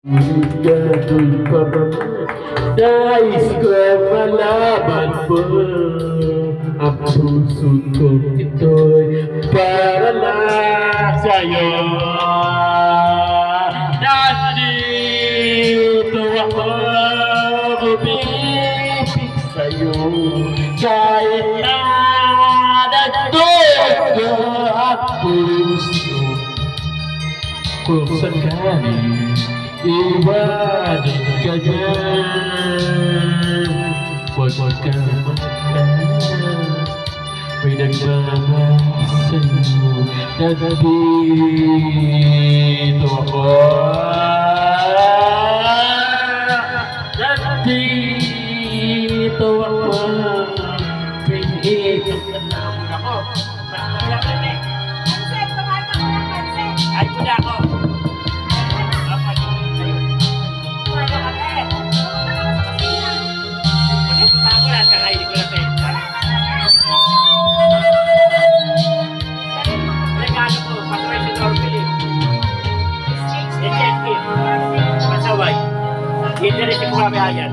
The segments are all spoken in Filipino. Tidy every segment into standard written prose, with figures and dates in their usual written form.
Ganun pa ba? Nais ko malaman mo ang puso kong ito'y para lang sa'yo. Nandito ako umibig sa'yo kahit na nagdugo ang puso. Kung sakaling iwanan ka na, huwag ka magkala. May nagmamahal sa'yo, nandito ako. Nandito ako. Pinito ka naman ako. Pansit, kumain ako ng pansit. Ay, kuda ako. Kumain ka kape. Pumunta ka sa kusina. Bago lahat kakainin ko lang eh. Regalo ko, pasaway si Norville. Exchange gift. Pasaway. Hindi rin si Kumabayan.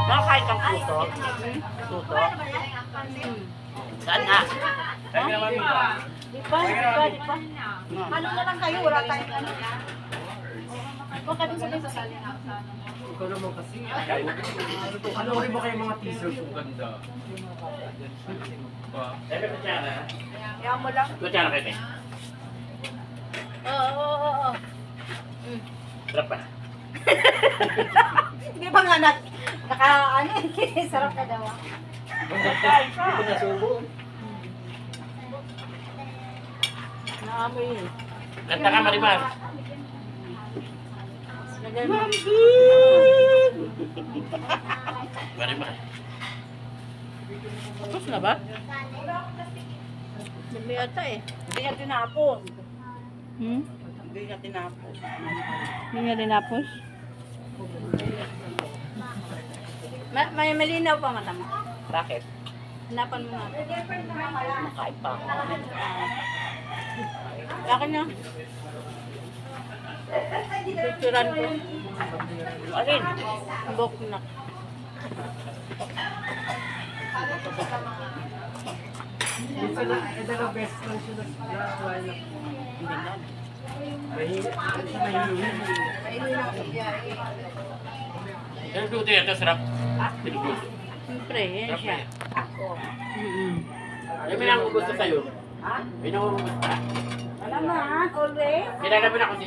Makakain kang puto? Puto? Saan na? Saan naman mo ba? Di pa. Ano na lang kayo, wala tayong ano. Huwag ka dun sa sa sali. Ikaw naman kasi. Ano rin mo kayo mga teasers kung ganda? Ebe, kutsara. Kaya mo lang. Kutsara kayo, eh. Oo. Sarap pa. Hindi ba nga ano, sarap na daw. Hindi ko nasubo. Naamoy eh. Kanta ka, Marimar. Lagay mo. Marimar. Tapos na ba? Hindi ata eh. Hindi niya tinapos. Hindi niya tinapos. Hindi niya tinapos? May malinaw pa mata mo. Bakit? Hanapan mo nga. Makain pa ako. Akin na. Picturean ko. Alin? Bok na. Ito na best lang siya na Pinuduto yan, ito sarap. Pinuduto. Siyempre, yan siya. Ano may nang gusto sa'yo? Ha? May nang gusto. Alam na, always. Kilala mo na kung